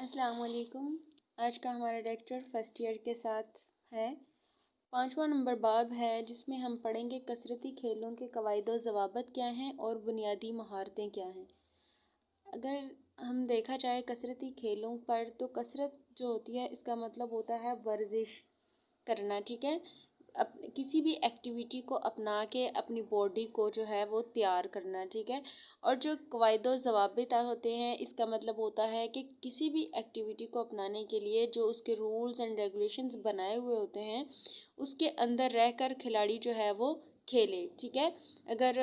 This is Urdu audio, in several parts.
السلام علیکم۔ آج کا ہمارا لیکچر فرسٹ ایئر کے ساتھ ہے۔ 5واں نمبر باب ہے جس میں ہم پڑھیں گے کثرتی کھیلوں کے قواعد و ضوابط کیا ہیں اور بنیادی مہارتیں کیا ہیں۔ اگر ہم دیکھا جائے کثرتی کھیلوں پر تو کثرت جو ہوتی ہے اس کا مطلب ہوتا ہے ورزش کرنا، ٹھیک ہے، کسی بھی ایکٹیویٹی کو اپنا کے اپنی باڈی کو جو ہے وہ تیار کرنا، ٹھیک ہے۔ اور جو قواعد و ضوابط ہوتے ہیں اس کا مطلب ہوتا ہے کہ کسی بھی ایکٹیویٹی کو اپنانے کے لیے جو اس کے رولز اینڈ ریگولیشنز بنائے ہوئے ہوتے ہیں اس کے اندر رہ کر کھلاڑی جو ہے وہ کھیلے، ٹھیک ہے۔ اگر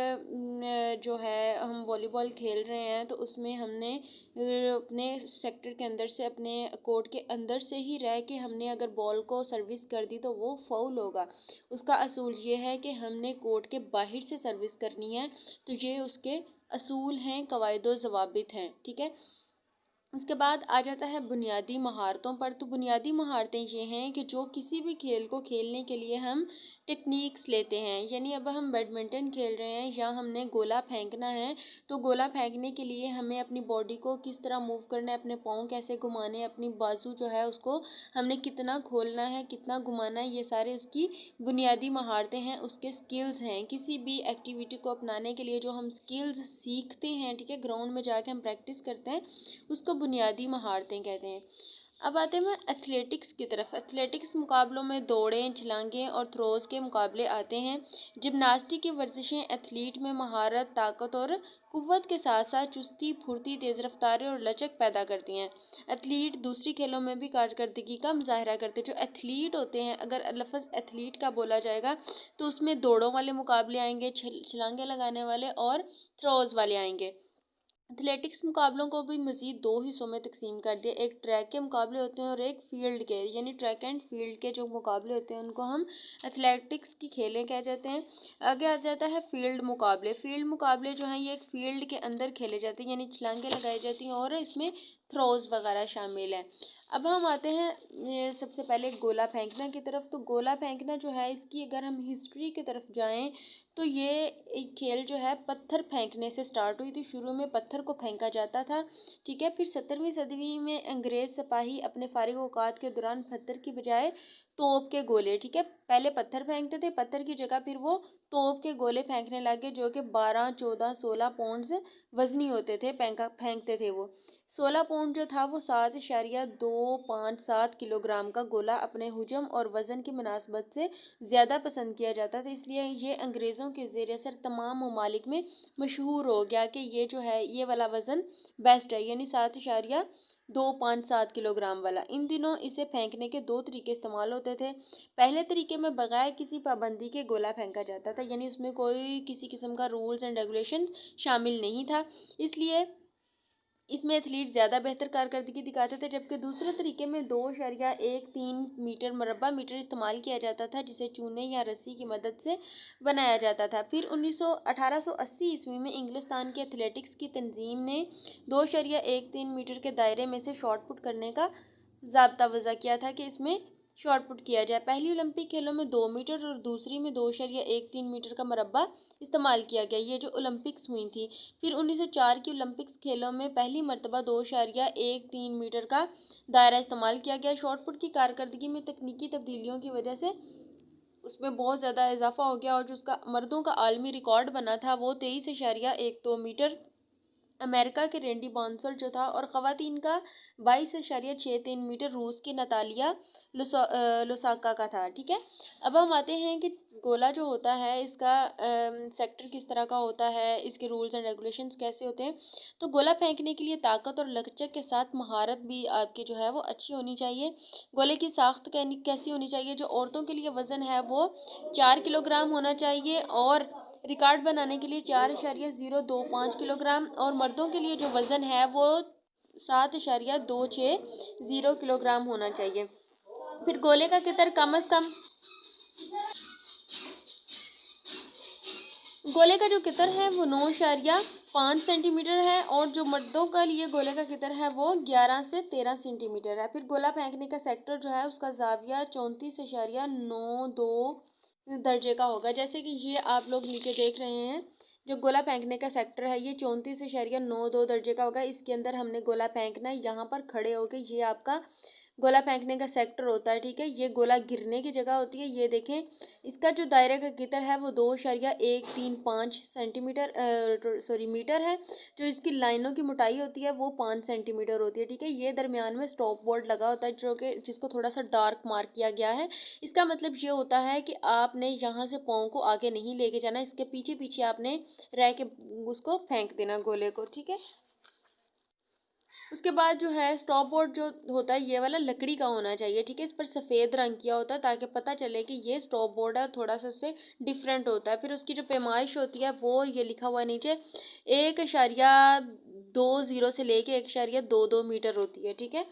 جو ہے ہم والی بال کھیل رہے ہیں تو اس میں ہم نے اپنے سیکٹر کے اندر سے اپنے کورٹ کے اندر سے ہی رہ کے ہم نے اگر بال کو سروس کر دی تو وہ فاؤل ہوگا۔ اس کا اصول یہ ہے کہ ہم نے کورٹ کے باہر سے سروس کرنی ہے، تو یہ اس کے اصول ہیں، قواعد و ضوابط ہیں، ٹھیک ہے۔ اس کے بعد آ جاتا ہے بنیادی مہارتوں پر۔ تو بنیادی مہارتیں یہ ہیں کہ جو کسی بھی کھیل کو کھیلنے کے لیے ہم ٹیکنیکس لیتے ہیں، یعنی اب ہم بیڈمنٹن کھیل رہے ہیں یا ہم نے گولا پھینکنا ہے تو گولا پھینکنے کے لیے ہمیں اپنی باڈی کو کس طرح موو کرنا ہے، اپنے پاؤں کیسے گھمانے ہیں، اپنی بازو جو ہے اس کو ہم نے کتنا کھولنا ہے، کتنا گھمانا ہے، یہ سارے اس کی بنیادی مہارتیں ہیں، اس کے سکلز ہیں۔ کسی بھی ایکٹیویٹی کو اپنانے کے لیے جو ہم سکلز سیکھتے ہیں، ٹھیک ہے، گراؤنڈ میں جا کے ہم پریکٹس کرتے ہیں، اس کو بنیادی مہارتیں کہتے ہیں۔ اب آتے ہیں ایتھلیٹکس کی طرف۔ ایتھلیٹکس مقابلوں میں دوڑیں، چھلانگیں اور تھروز کے مقابلے آتے ہیں۔ جمناسٹک کی ورزشیں ایتھلیٹ میں مہارت، طاقت اور قوت کے ساتھ ساتھ چستی، پھرتی، تیز رفتاری اور لچک پیدا کرتی ہیں۔ ایتھلیٹ دوسری کھیلوں میں بھی کارکردگی کا مظاہرہ کرتے ہیں۔ جو ایتھلیٹ ہوتے ہیں، اگر لفظ ایتھلیٹ کا بولا جائے گا تو اس میں دوڑوں والے مقابلے آئیں گے، چھلانگیں لگانے والے اور تھروز والے آئیں گے۔ ایتھلیٹکس مقابلوں کو بھی مزید دو حصوں میں تقسیم کر دیا، ایک ٹریک کے مقابلے ہوتے ہیں اور ایک فیلڈ کے، یعنی ٹریک اینڈ فیلڈ کے جو مقابلے ہوتے ہیں ان کو ہم ایتھلیٹکس کی کھیلیں کہہ جاتے ہیں۔ آگے آ جاتا ہے فیلڈ مقابلے۔ فیلڈ مقابلے جو ہیں یہ ایک فیلڈ کے اندر کھیلے جاتے ہیں، یعنی چھلانگیں لگائی جاتی ہیں اور اس میں تھروز وغیرہ شامل ہیں۔ اب ہم آتے ہیں سب سے پہلے گولا پھینکنا کی طرف۔ تو گولا پھینکنا جو ہے اس کی اگر ہم ہسٹری کی طرف جائیں تو یہ ایک کھیل جو ہے پتھر پھینکنے سے سٹارٹ ہوئی تھی۔ شروع میں پتھر کو پھینکا جاتا تھا، ٹھیک ہے، پھر 17ویں صدی میں انگریز سپاہی اپنے فارغ اوقات کے دوران پتھر کی بجائے توپ کے گولے، ٹھیک ہے، پہلے پتھر پھینکتے تھے، پتھر کی جگہ پھر وہ توپ کے گولے پھینکنے لگے جو کہ 12، 14، 16 پاؤنڈز وزنی ہوتے تھے، پھینکتے تھے وہ۔ 16 پاؤنڈ جو تھا وہ 7.257 کلو گرام کا گولا اپنے حجم اور وزن کی مناسبت سے زیادہ پسند کیا جاتا تھا، اس لیے یہ انگریزوں کے زیر اثر تمام ممالک میں مشہور ہو گیا کہ یہ جو ہے یہ والا وزن بیسٹ ہے، یعنی 7.257 کلو گرام والا۔ ان دنوں اسے پھینکنے کے دو طریقے استعمال ہوتے تھے۔ پہلے طریقے میں بغیر کسی پابندی کے گولا پھینکا جاتا تھا، یعنی اس میں کوئی کسی قسم کا رولز اینڈ ریگولیشن شامل نہیں تھا، اس لیے اس میں ایتھلیٹ زیادہ بہتر کارکردگی دکھاتے تھے، جبکہ دوسرے طریقے میں 2.13 میٹر مربع میٹر استعمال کیا جاتا تھا جسے چونے یا رسی کی مدد سے بنایا جاتا تھا۔ پھر 1880 عیسوی میں انگلستان کے ایتھلیٹکس کی تنظیم نے 2.13 میٹر کے دائرے میں سے شاٹ پٹ کرنے کا ضابطہ وضع کیا تھا کہ اس میں شاٹ پٹ کیا جائے۔ پہلی اولمپک کھیلوں میں 2 میٹر اور دوسری میں 2.13 میٹر کا مربع استعمال کیا گیا، یہ جو اولمپکس ہوئی تھی۔ پھر 1904 کی اولمپکس کھیلوں میں پہلی مرتبہ 2.13 میٹر کا دائرہ استعمال کیا گیا۔ شاٹ پٹ کی کارکردگی میں تکنیکی تبدیلیوں کی وجہ سے اس میں بہت زیادہ اضافہ ہو گیا اور جو اس کا مردوں کا عالمی ریکارڈ بنا تھا وہ 23.12 میٹر امریکہ کے رینڈی بانسل جو تھا، اور خواتین کا 22.63 میٹر روس کی نتالیہ لوساکا کا تھا، ٹھیک ہے۔ اب ہم آتے ہیں کہ گولا جو ہوتا ہے اس کا سیکٹر کس طرح کا ہوتا ہے، اس کے رولز اینڈ ریگولیشنز کیسے ہوتے ہیں۔ تو گولا پھینکنے کے لیے طاقت اور لچک کے ساتھ مہارت بھی آپ کی جو ہے وہ اچھی ہونی چاہیے۔ گولے کی ساخت کیسی ہونی چاہیے؟ جو عورتوں کے لیے وزن ہے وہ 4 کلو گرام ہونا چاہیے اور ریکارڈ بنانے کے لیے 4.025 کلو گرام، اور مردوں کے لیے جو وزن ہے وہ 7.260 کلو گرام ہونا چاہیے۔ پھر گولے کا قطر کم از کم گولے کا جو قطر ہے وہ 9.5 سینٹی میٹر ہے، اور جو مردوں کا لیے گولے کا قطر ہے وہ 11 سے 13 سینٹی میٹر ہے۔ پھر گولا پھینکنے کا سیکٹر جو ہے اس کا زاویہ 34.92 درجے کا ہوگا، جیسے کہ یہ آپ لوگ نیچے دیکھ رہے ہیں جو گولا پھینکنے کا سیکٹر ہے یہ 34.92 درجے کا ہوگا. اس کے اندر ہم نے گولا پھینکنا ہے. یہاں پر کھڑے ہو کے یہ آپ کا گولا پھینکنے کا سیکٹر ہوتا ہے. ٹھیک ہے, یہ گولا گرنے کی جگہ ہوتی ہے. یہ دیکھیں اس کا جو دائرے کا قطر ہے وہ 2.135 میٹر ہے. جو اس کی لائنوں کی موٹائی ہوتی ہے وہ 5 سینٹی میٹر ہوتی ہے. ٹھیک ہے, یہ درمیان میں سٹاپ بورڈ لگا ہوتا ہے جس کو تھوڑا سا ڈارک مارک کیا گیا ہے. اس کا مطلب یہ ہوتا ہے کہ آپ نے یہاں سے پاؤں کو آگے نہیں لے کے جانا, اس کے پیچھے پیچھے آپ نے رہ کے اس کو پھینک دینا گولے کو. ٹھیک ہے, اس کے بعد جو ہے سٹاپ بورڈ جو ہوتا ہے یہ والا لکڑی کا ہونا چاہیے. ٹھیک ہے, اس پر سفید رنگ کیا ہوتا ہے تاکہ پتہ چلے کہ یہ سٹاپ بورڈ ہے اور تھوڑا سا اس سے ڈیفرنٹ ہوتا ہے. پھر اس کی جو پیمائش ہوتی ہے وہ یہ لکھا ہوا ہے نیچے 1.20 سے لے کے 1.22 میٹر ہوتی ہے. ٹھیک ہے,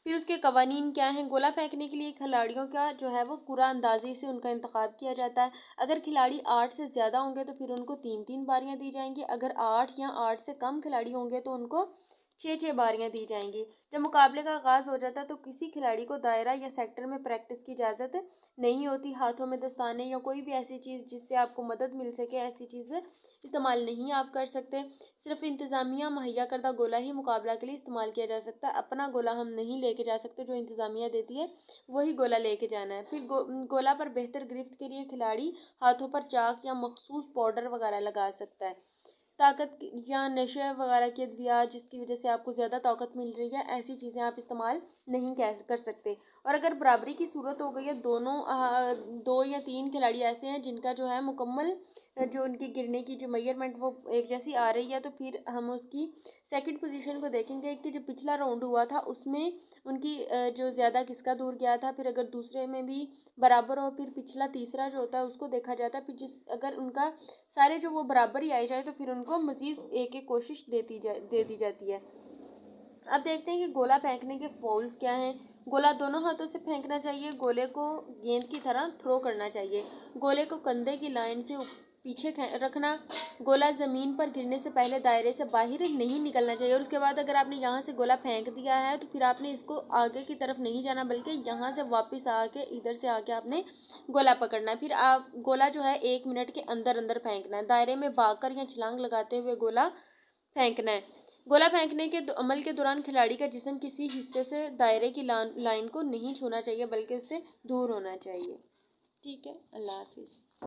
پھر اس کے قوانین کیا ہیں. گولا پھینکنے کے لیے کھلاڑیوں کا جو ہے وہ قرعہ اندازی سے ان کا انتخاب کیا جاتا ہے. اگر کھلاڑی 8 سے زیادہ ہوں گے تو پھر ان کو 3 باریاں دی جائیں گی. اگر 8 یا 8 سے کم کھلاڑی ہوں گے تو ان کو 6 باریاں دی جائیں گی. جب مقابلے کا آغاز ہو جاتا ہے تو کسی کھلاڑی کو دائرہ یا سیکٹر میں پریکٹس کی اجازت نہیں ہوتی. ہاتھوں میں دستانے یا کوئی بھی ایسی چیز جس سے آپ کو مدد مل سکے ایسی چیزیں استعمال نہیں آپ کر سکتے. صرف انتظامیہ مہیا کردہ گولا ہی مقابلہ کے لیے استعمال کیا جا سکتا ہے. اپنا گولا ہم نہیں لے کے جا سکتے, جو انتظامیہ دیتی ہے وہی گولا لے کے جانا ہے. پھر گولا پر بہتر گرفت کے لیے کھلاڑی ہاتھوں پر چاک یا مخصوص پاؤڈر وغیرہ لگا سکتا ہے. طاقت یا نشے وغیرہ کی ادویات جس کی وجہ سے آپ کو زیادہ طاقت مل رہی ہے ایسی چیزیں آپ استعمال نہیں کر سکتے. اور اگر برابری کی صورت ہو گئی ہے, 2 یا 3 کھلاڑی ایسے ہیں جن کا جو ہے مکمل جو ان کی گرنے کی جو میئرمنٹ وہ ایک جیسی آ رہی ہے, تو پھر ہم اس کی سیکنڈ پوزیشن کو دیکھیں گے کہ جو پچھلا راؤنڈ ہوا تھا اس میں ان کی جو زیادہ کس کا دور گیا تھا. پھر اگر دوسرے میں بھی برابر ہو پھر پچھلا تیسرا جو ہوتا ہے اس کو دیکھا جاتا ہے. پھر اگر ان کا سارے جو وہ برابر ہی آئے جائے تو پھر ان کو مزید ایک کوشش دے دی جاتی ہے. اب دیکھتے ہیں کہ گولا پھینکنے کے فالز کیا ہیں. گولا دونوں ہاتھوں سے پھینکنا چاہیے. گولے کو گیند کی طرح تھرو کرنا چاہیے. گولے کو کندھے کی لائن سے پیچھے رکھنا. گولا زمین پر گرنے سے پہلے دائرے سے باہر نہیں نکلنا چاہیے. اور اس کے بعد اگر آپ نے یہاں سے گولا پھینک دیا ہے تو پھر آپ نے اس کو آگے کی طرف نہیں جانا بلکہ یہاں سے واپس آ کے ادھر سے آ کے آپ نے گولا پکڑنا ہے. پھر آپ گولا جو ہے 1 منٹ کے اندر پھینکنا ہے. دائرے میں بھاگ کر یا چھلانگ لگاتے ہوئے گولا پھینکنا ہے. گولا پھینکنے کے عمل کے دوران کھلاڑی کا جسم کسی حصے سے دائرے کی لائن کو نہیں چھونا چاہیے بلکہ اس سے دور ہونا چاہیے. ٹھیک ہے, اللہ حافظ.